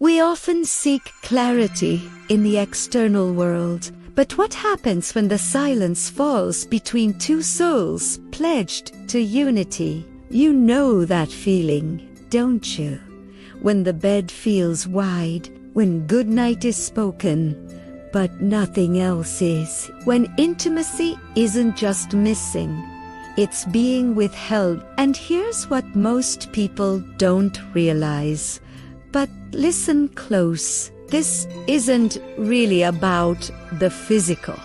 We often seek clarity in the external world, but what happens when the silence falls between two souls pledged to unity? You know that feeling, don't you? When the bed feels wide, when goodnight is spoken, but nothing else is. When intimacy isn't just missing, it's being withheld. And here's what most people don't realize. But listen close. This isn't really about the physical.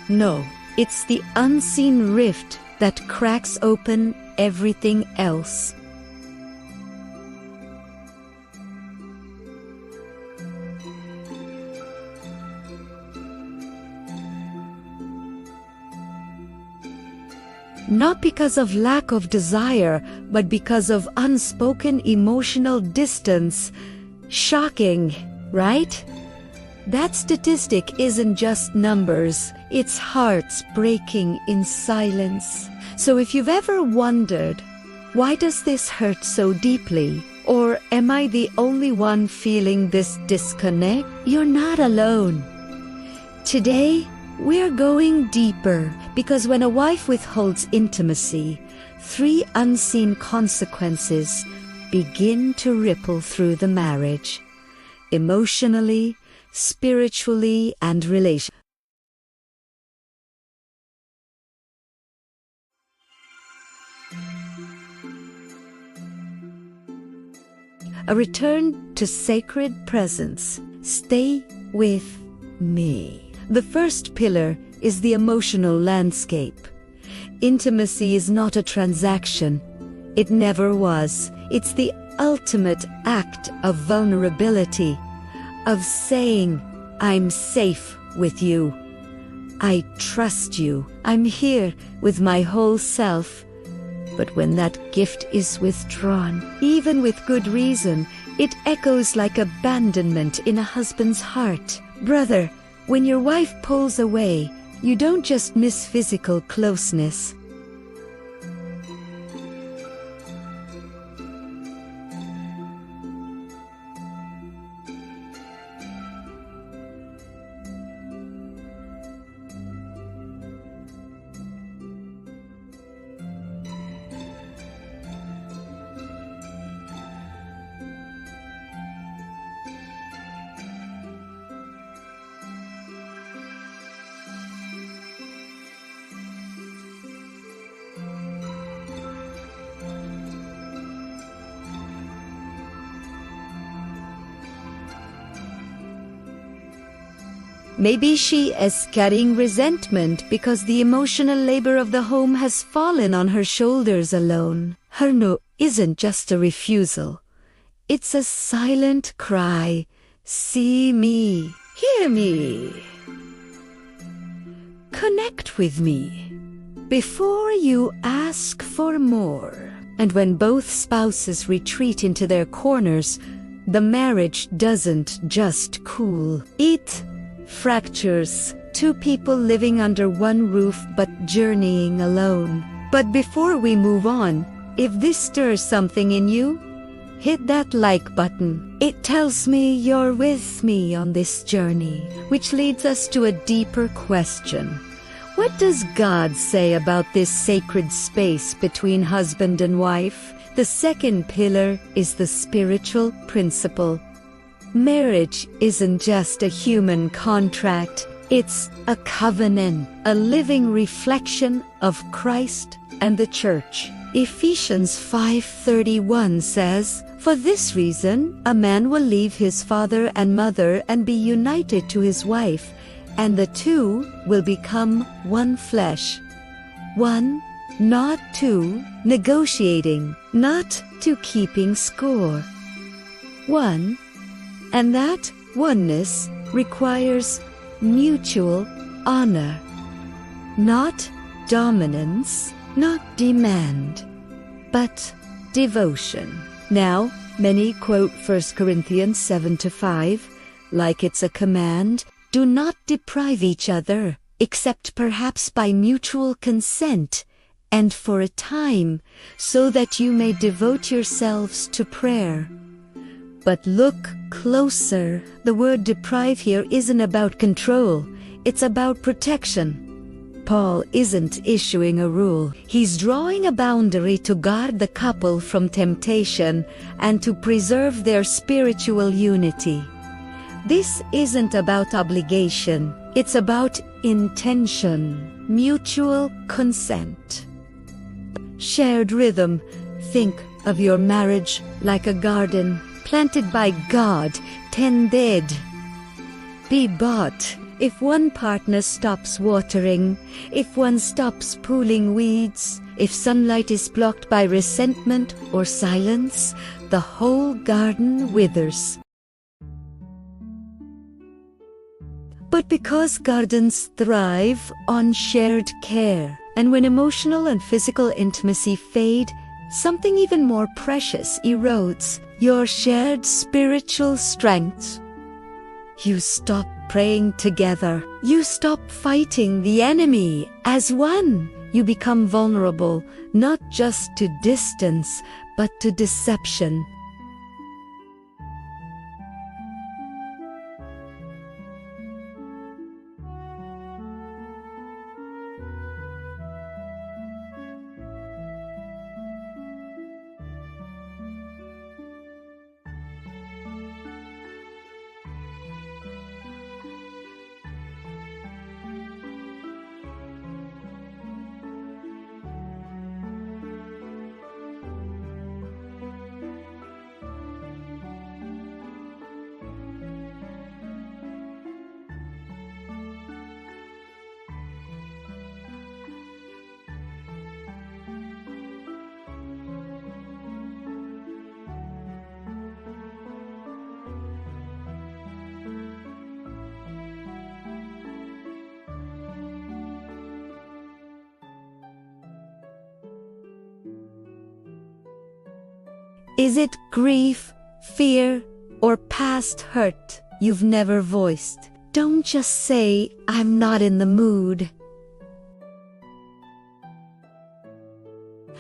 No, it's the unseen rift that cracks open everything else. Not because of lack of desire, but because of unspoken emotional distance. Shocking, right? That statistic isn't just numbers, it's hearts breaking in silence. So if you've ever wondered, why does this hurt so deeply? Or am I the only one feeling this disconnect? You're not alone. Today, we're going deeper, because when a wife withholds intimacy, 3 unseen consequences begin to ripple through the marriage, emotionally, spiritually, and relationally. A return to sacred presence. Stay with me. The first pillar is the emotional landscape. Intimacy is not a transaction. It never was. It's the ultimate act of vulnerability, of saying, I'm safe with you. I trust you. I'm here with my whole self. But when that gift is withdrawn, even with good reason, it echoes like abandonment in a husband's heart. Brother, when your wife pulls away, you don't just miss physical closeness. Maybe she is carrying resentment because the emotional labor of the home has fallen on her shoulders alone. Her no isn't just a refusal. It's a silent cry. See me. Hear me. Connect with me before you ask for more. And when both spouses retreat into their corners, the marriage doesn't just cool. It fractures. 2 people living under one roof but journeying alone. But before we move on, if this stirs something in you, hit that like button. It tells me you're with me on this journey, which leads us to a deeper question. What does God say about this sacred space between husband and wife? The second pillar is the spiritual principle. Marriage isn't just a human contract, it's a covenant, a living reflection of Christ and the Church. Ephesians 5:31 says, For this reason, a man will leave his father and mother and be united to his wife, and the 2 will become one flesh. 1, not 2, negotiating, not 2 keeping score. 1, and that oneness requires mutual honor, not dominance, not demand, but devotion. Now, many quote 1 Corinthians 7:5 like it's a command. Do not deprive each other, except perhaps by mutual consent, and for a time, so that you may devote yourselves to prayer. But look closer. The word deprive here isn't about control, it's about protection. Paul isn't issuing a rule. He's drawing a boundary to guard the couple from temptation and to preserve their spiritual unity. This isn't about obligation. It's about intention, mutual consent. Shared rhythm. Think of your marriage like a garden planted by God, tended. Be bought. If one partner stops watering, if one stops pulling weeds, if sunlight is blocked by resentment or silence, the whole garden withers. But because gardens thrive on shared care, and when emotional and physical intimacy fade, something even more precious erodes: your shared spiritual strength. You stop praying together. You stop fighting the enemy as one. You become vulnerable, not just to distance, but to deception. Is it grief, fear, or past hurt you've never voiced? Don't just say, "I'm not in the mood."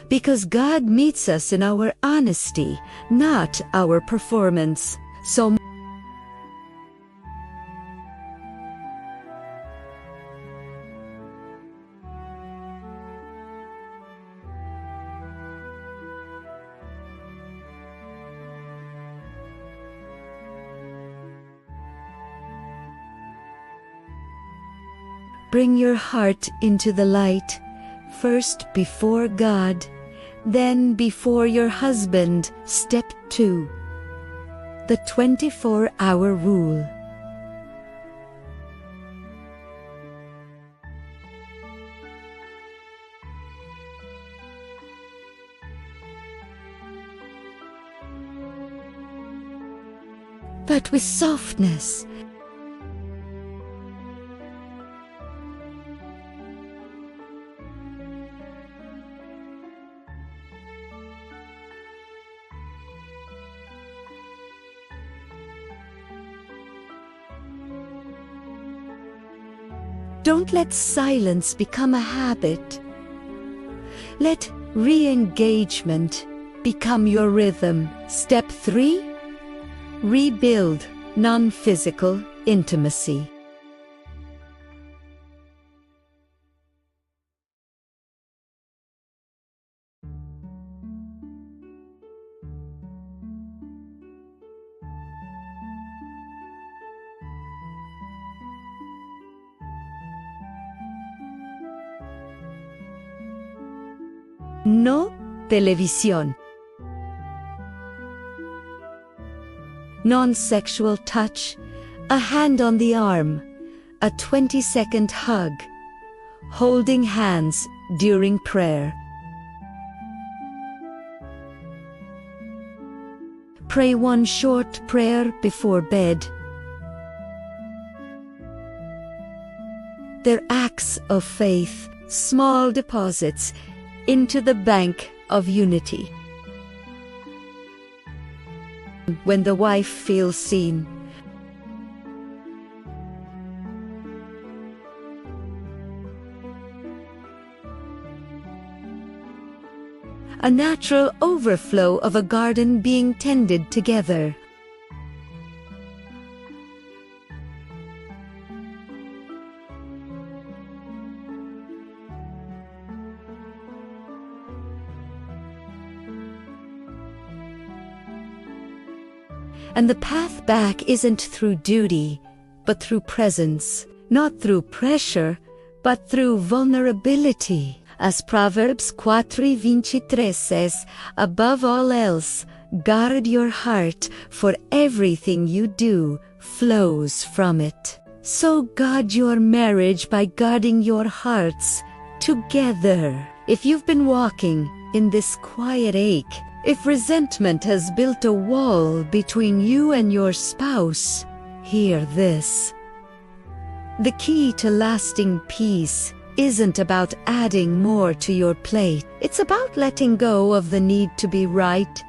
Because God meets us in our honesty, not our performance. So bring your heart into the light, first before God, then before your husband. Step 2. The 24-hour rule. But with softness. Don't let silence become a habit. Let re-engagement become your rhythm. Step 3. Rebuild non-physical intimacy. No televisión. Non-sexual touch, a hand on the arm, a 20-second hug, holding hands during prayer. Pray one short prayer before bed. They're acts of faith, small deposits into the bank of unity. When the wife feels seen, a natural overflow of a garden being tended together. And the path back isn't through duty, but through presence. Not through pressure, but through vulnerability. As Proverbs 4:23 says, above all else, guard your heart, for everything you do flows from it. So guard your marriage by guarding your hearts together. If you've been walking in this quiet ache, if resentment has built a wall between you and your spouse, hear this. The key to lasting peace isn't about adding more to your plate. It's about letting go of the need to be right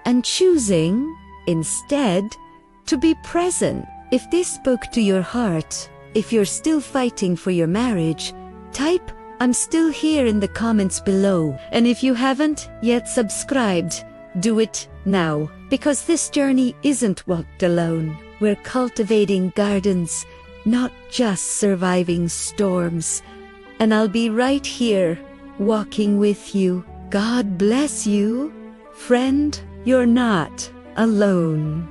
and choosing, instead, to be present. If this spoke to your heart, if you're still fighting for your marriage, type "I'm still here" in the comments below. And if you haven't yet subscribed, do it now, because this journey isn't walked alone. We're cultivating gardens, not just surviving storms. And I'll be right here, walking with you. God bless you. Friend, you're not alone.